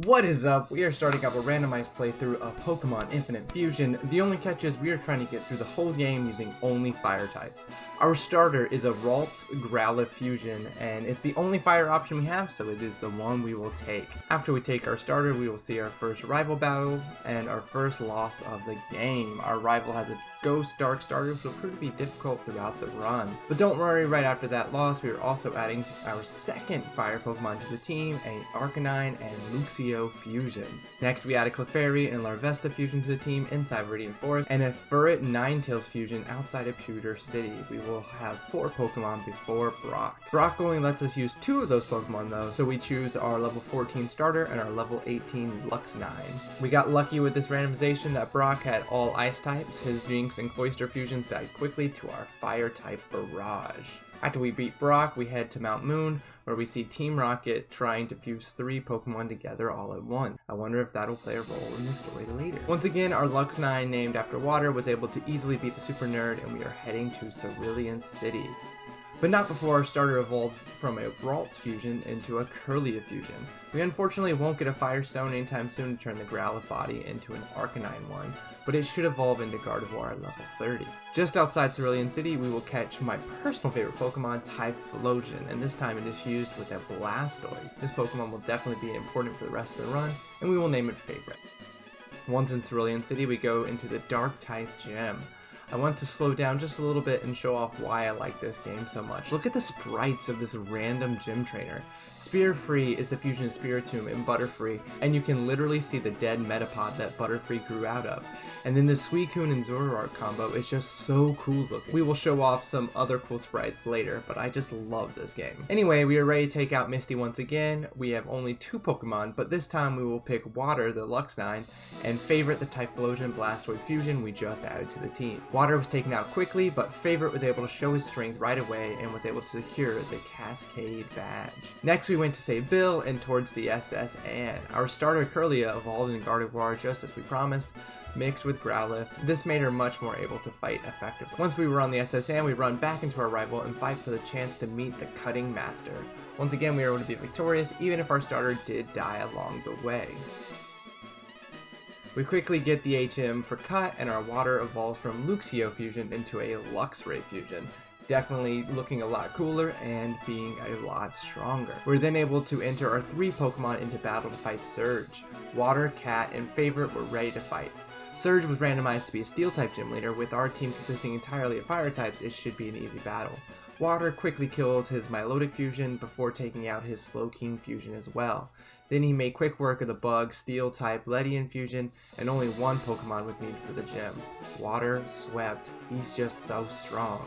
What is up? We are starting up a randomized playthrough of Pokemon Infinite Fusion. The only catch is we are trying to get through the whole game using only fire types. Our starter is a Ralts Growlithe Fusion, and it's the only fire option we have, so it is the one we will take. After we take our starter, we will see our first rival battle and our first loss of the game. Our rival has a Ghost Dark starter, which will prove to be difficult throughout the run. But don't worry, right after that loss, we are also adding our second fire Pokemon to the team, a Arcanine and Luxio Fusion. Next, we add a Clefairy and Larvesta Fusion to the team inside Viridian Forest, and a Furret Ninetales Fusion outside of Pewter City. We will have 4 Pokemon before Brock. Brock only lets us use 2 of those Pokemon though, so we choose our level 14 starter and our level 18 Luxnine. We got lucky with this randomization that Brock had all ice types. His Jinx and Cloyster fusions died quickly to our fire type barrage. After we beat Brock, we head to Mount Moon, where we see Team Rocket trying to fuse 3 Pokemon together all at once. I wonder if that'll play a role in the story later. Once again, our Luxnine, named after water, was able to easily beat the Super Nerd, and we are heading to Cerulean City. But not before our starter evolved from a Ralts fusion into a Kirlia fusion. We unfortunately won't get a Firestone anytime soon to turn the Growlithe body into an Arcanine one, but it should evolve into Gardevoir at level 30. Just outside Cerulean City, we will catch my personal favorite Pokemon, Typhlosion, and this time it is fused with a Blastoise. This Pokemon will definitely be important for the rest of the run, and we will name it Favorite. Once in Cerulean City, we go into the Dark-type Gym. I want to slow down just a little bit and show off why I like this game so much. Look at the sprites of this random gym trainer. Spearfree is the fusion of Spiritomb and Butterfree, and you can literally see the dead Metapod that Butterfree grew out of. And then the Suicune and Zoroark combo is just so cool looking. We will show off some other cool sprites later, but I just love this game. Anyway, we are ready to take out Misty once again. We have only 2 Pokemon, but this time we will pick Water, the Luxnine, and Favorite, the Typhlosion Blastoise fusion we just added to the team. Water was taken out quickly, but Favorite was able to show his strength right away and was able to secure the Cascade badge. Next, we went to save Bill and towards the SS Anne. Our starter Kirlia evolved in Gardevoir just as we promised, mixed with Growlithe. This made her much more able to fight effectively. Once we were on the SS Anne, we run back into our rival and fight for the chance to meet the Cutting Master. Once again, we were able to be victorious, even if our starter did die along the way. We quickly get the HM for cut, and our water evolves from Luxio fusion into a Luxray fusion. Definitely looking a lot cooler and being a lot stronger. We're then able to enter our 3 Pokemon into battle to fight Surge. Water, Cat, and Favorite were ready to fight. Surge was randomized to be a Steel-type gym leader. With our team consisting entirely of Fire types, it should be an easy battle. Water quickly kills his Milotic fusion before taking out his Slowking fusion as well. Then he made quick work of the Bug Steel-type Ledian fusion, and only 1 Pokemon was needed for the gym. Water swept. He's just so strong.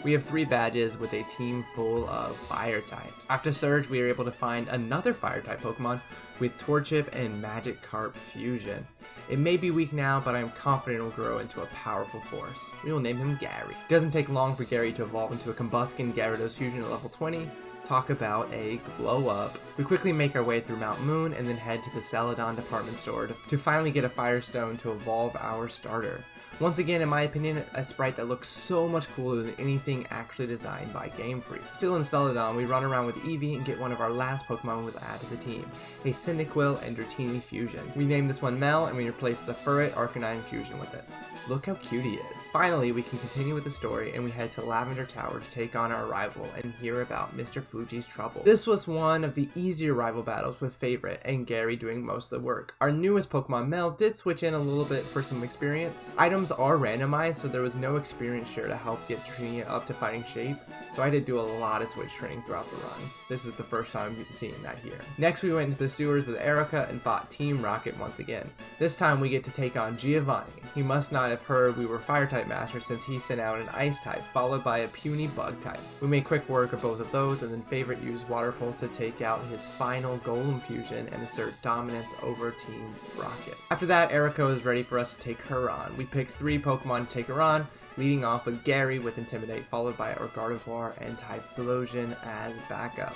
We have 3 badges with a team full of fire types. After Surge, we are able to find another fire type Pokemon with Torchic and Magikarp fusion. It may be weak now, but I am confident it will grow into a powerful force. We will name him Gary. It doesn't take long for Gary to evolve into a Combusken Gyarados fusion at level 20. Talk about a glow up. We quickly make our way through Mount Moon and then head to the Celadon department store to finally get a Firestone to evolve our starter. Once again, in my opinion, a sprite that looks so much cooler than anything actually designed by Game Freak. Still in Celadon, we run around with Eevee and get one of our last Pokemon we'll add to the team, a Cyndaquil and Dratini fusion. We name this one Mel, and we replace the Furret Arcanine fusion with it. Look how cute he is. Finally, we can continue with the story, and we head to Lavender Tower to take on our rival and hear about Mr. Fuji's trouble. This was one of the easier rival battles with Favorite and Gary doing most of the work. Our newest Pokemon, Mel, did switch in a little bit for some experience. Items are randomized, so there was no experience share to help get Dratini up to fighting shape, so I did do a lot of switch training throughout the run. This is the first time seeing that here. Next, we went into the sewers with Erika and fought Team Rocket once again. This time we get to take on Giovanni. He must not have heard we were fire type masters since he sent out an ice type followed by a puny bug type. We made quick work of both of those, and then Favorite used Water Pulse to take out his final Golem fusion and assert dominance over Team Rocket. After that, Erika was ready for us to take her on. We picked 3 Pokemon to take her on, leading off with Gary with Intimidate, followed by our Gardevoir and Typhlosion as backup.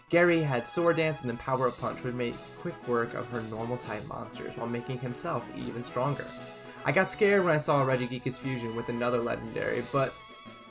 Gary had Sword Dance and then Power Up Punch, which made quick work of her normal type monsters while making himself even stronger. I got scared when I saw Regigigas fusion with another legendary, but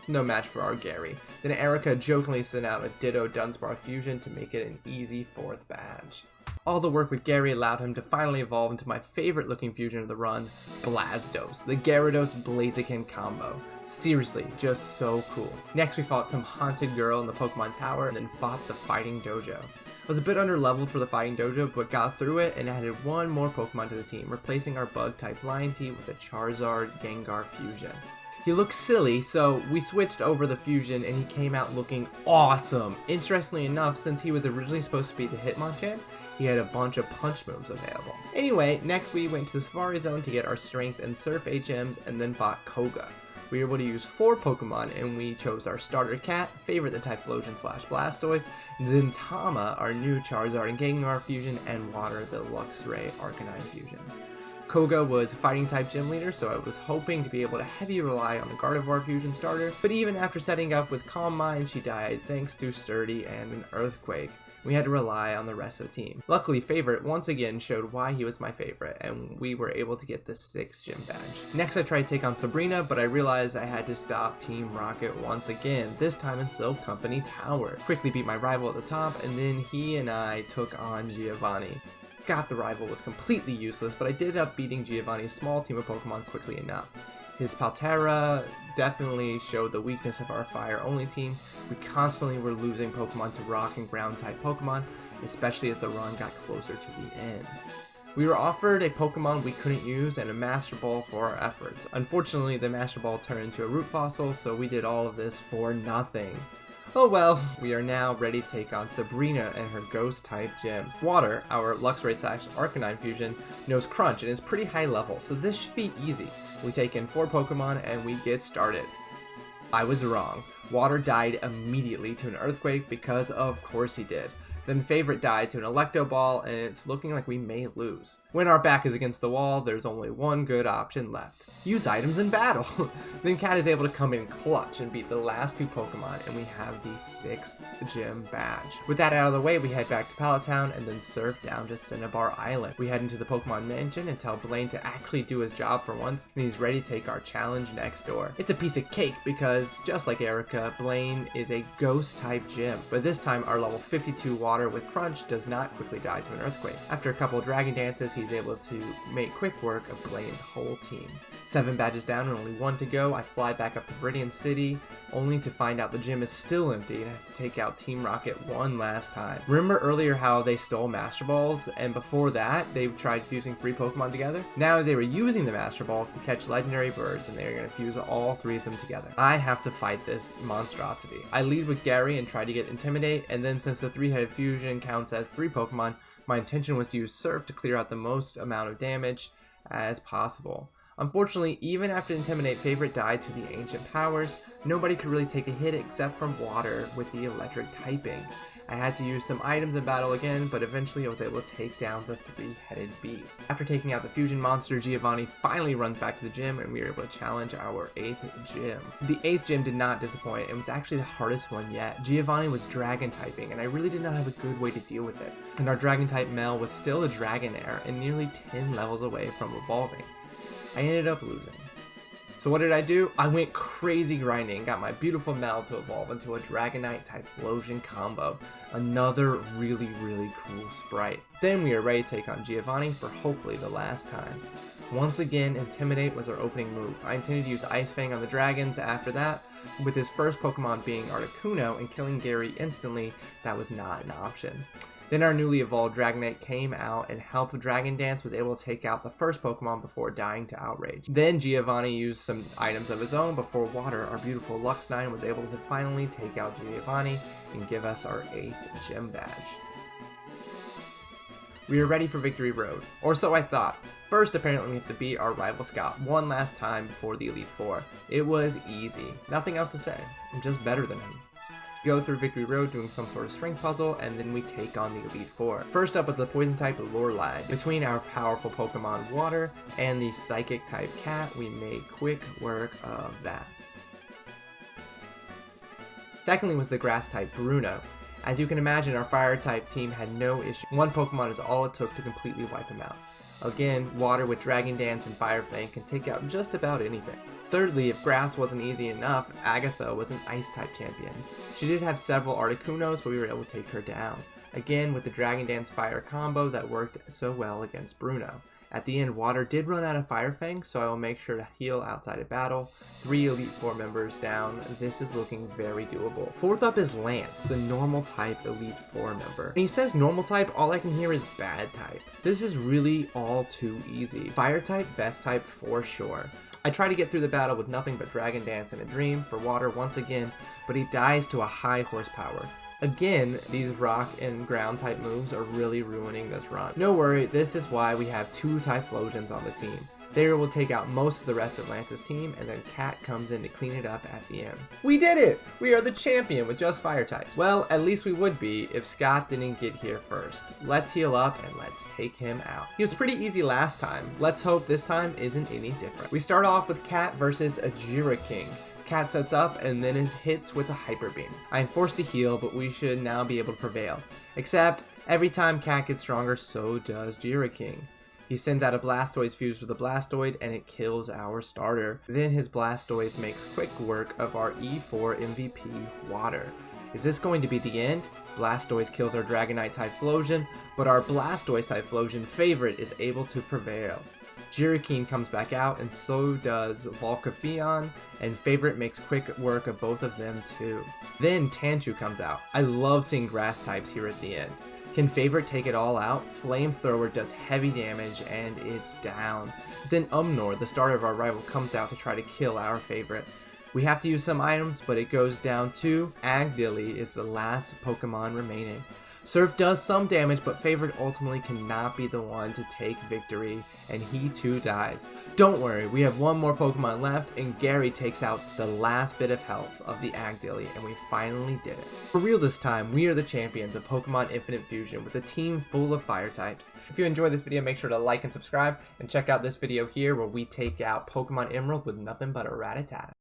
No match for our Gary. Then Erika jokingly sent out a Ditto Dunsparce fusion to make it an easy 4th badge. All the work with Gary allowed him to finally evolve into my favorite looking fusion of the run, Blastos, the Gyarados Blaziken combo. Seriously, just so cool. Next we fought some haunted girl in the Pokemon Tower and then fought the Fighting Dojo. I was a bit underleveled for the Fighting Dojo, but got through it and added one more Pokemon to the team, replacing our Bug-type Lion T with a Charizard Gengar fusion. He looked silly, so we switched over the fusion and he came out looking awesome. Interestingly enough, since he was originally supposed to be the Hitmonchan, he had a bunch of punch moves available. Anyway, next we went to the Safari Zone to get our Strength and Surf HMs and then fought Koga. We were able to use 4 Pokemon and we chose our starter cat, favorite the Typhlosion/Blastoise, Zintama, our new Charizard and Gengar fusion, and Water the Luxray Arcanine fusion. Koga was fighting type gym leader, so I was hoping to be able to heavy rely on the Gardevoir fusion starter, but even after setting up with Calm Mind, she died thanks to Sturdy and an Earthquake. We had to rely on the rest of the team. Luckily, Favorite once again showed why he was my favorite, and we were able to get the 6th gym badge. Next I tried to take on Sabrina, but I realized I had to stop Team Rocket once again, this time in Silph Company Tower. Quickly beat my rival at the top, and then he and I took on Giovanni. The rival was completely useless, but I did end up beating Giovanni's small team of Pokemon quickly enough. His Paltera definitely showed the weakness of our fire-only team. We constantly were losing Pokemon to rock and ground type Pokemon, especially as the run got closer to the end. We were offered a Pokemon we couldn't use and a Master Ball for our efforts. Unfortunately, the Master Ball turned into a Root Fossil, so we did all of this for nothing. Oh well, we are now ready to take on Sabrina and her Ghost-type gym. Water, our Luxray/Arcanine fusion, knows Crunch and is pretty high level, so this should be easy. We take in 4 Pokemon and we get started. I was wrong. Water died immediately to an Earthquake because of course he did. Then Favorite died to an Electo Ball, and it's looking like we may lose. When our back is against the wall, there's only one good option left. Use items in battle! Then Cat is able to come in clutch and beat the last 2 Pokemon, and we have the 6th gym badge. With that out of the way, we head back to Pallet Town and then surf down to Cinnabar Island. We head into the Pokemon Mansion and tell Blaine to actually do his job for once, and he's ready to take our challenge next door. It's a piece of cake because, just like Erika, Blaine is a Ghost-type gym, but this time our level 52 Water with Crunch does not quickly die to an Earthquake. After a couple of Dragon Dances, he's able to make quick work of Blaine's whole team. 7 badges down and only 1 to go, I fly back up to Cerulean City, only to find out the gym is still empty and I have to take out Team Rocket one last time. Remember earlier how they stole Master Balls, and before that they tried fusing 3 Pokemon together? Now they were using the Master Balls to catch legendary birds, and they're going to fuse all 3 of them together. I have to fight this monstrosity. I lead with Gary and try to get Intimidate, and then since the 3-headed fusion counts as 3 Pokemon, my intention was to use Surf to clear out the most amount of damage as possible. Unfortunately, even after Intimidate Favorite died to the Ancient Powers, nobody could really take a hit except from Water with the electric typing. I had to use some items in battle again, but eventually I was able to take down the 3-headed beast. After taking out the fusion monster, Giovanni finally runs back to the gym and we were able to challenge our 8th gym. The 8th gym did not disappoint. It was actually the hardest one yet. Giovanni was dragon typing and I really did not have a good way to deal with it. And our dragon type Mel was still a Dragonair and nearly 10 levels away from evolving. I ended up losing. So what did I do? I went crazy grinding, got my beautiful Mel to evolve into a Dragonite Typhlosion combo. Another really cool sprite. Then we are ready to take on Giovanni for hopefully the last time. Once again, Intimidate was our opening move. I intended to use Ice Fang on the dragons after that, with his first Pokemon being Articuno and killing Gary instantly, that was not an option. Then our newly evolved Dragonite came out and helped Dragon Dance was able to take out the first Pokemon before dying to Outrage. Then Giovanni used some items of his own before Water, our beautiful Luxnine, was able to finally take out Giovanni and give us our 8th gym badge. We are ready for Victory Road, or so I thought. First, apparently we have to beat our rival Scout one last time before the Elite Four. It was easy. Nothing else to say. I'm just better than him. Go through Victory Road doing some sort of strength puzzle, and then we take on the Elite Four. First up with the poison type Lorelei. Between our powerful Pokemon Water and the psychic type Cat, we made quick work of that. Secondly was the grass type Bruno. As you can imagine, our fire type team had no issue. 1 Pokemon is all it took to completely wipe him out. Again, Water with Dragon Dance and Fire Fang can take out just about anything. Thirdly, if grass wasn't easy enough, Agatha was an ice-type champion. She did have several Articunos, but we were able to take her down. Again, with the Dragon Dance Fire combo that worked so well against Bruno. At the end, Water did run out of Fire Fang, so I will make sure to heal outside of battle. 3 Elite Four members down. This is looking very doable. Fourth up is Lance, the normal type Elite Four member. And he says normal type, all I can hear is bad type. This is really all too easy. Fire type, best type for sure. I try to get through the battle with nothing but Dragon Dance and a Dream for Water once again, but he dies to a high horsepower. Again, these rock and ground type moves are really ruining this run. No worry, this is why we have 2 Typhlosions on the team. They will take out most of the rest of Lance's team, and then Cat comes in to clean it up at the end. We did it! We are the champion with just fire types. Well, at least we would be if Scott didn't get here first. Let's heal up and let's take him out. He was pretty easy last time. Let's hope this time isn't any different. We start off with Cat versus a King. Cat sets up and then is hits with a Hyper Beam. I am forced to heal, but we should now be able to prevail. Except, every time Cat gets stronger, so does King. He sends out a Blastoise fused with a Blastoid and it kills our starter. Then his Blastoise makes quick work of our E4 MVP, Water. Is this going to be the end? Blastoise kills our Dragonite Typhlosion, but our Blastoise Typhlosion favorite is able to prevail. King comes back out, and so does Volcafion, and Favorite makes quick work of both of them too. Then Tanchu comes out. I love seeing grass types here at the end. Can Favorite take it all out? Flamethrower does heavy damage, and it's down. Then Umnor, the starter of our rival, comes out to try to kill our Favorite. We have to use some items, but it goes down to Agdilly is the last Pokemon remaining. Surf does some damage, but Favorite ultimately cannot be the one to take victory, and he too dies. Don't worry, we have one more Pokemon left, and Gary takes out the last bit of health of the Agdilly, and we finally did it. For real this time, we are the champions of Pokemon Infinite Fusion with a team full of fire types. If you enjoyed this video, make sure to like and subscribe, and check out this video here where we take out Pokemon Emerald with nothing but a Rattata.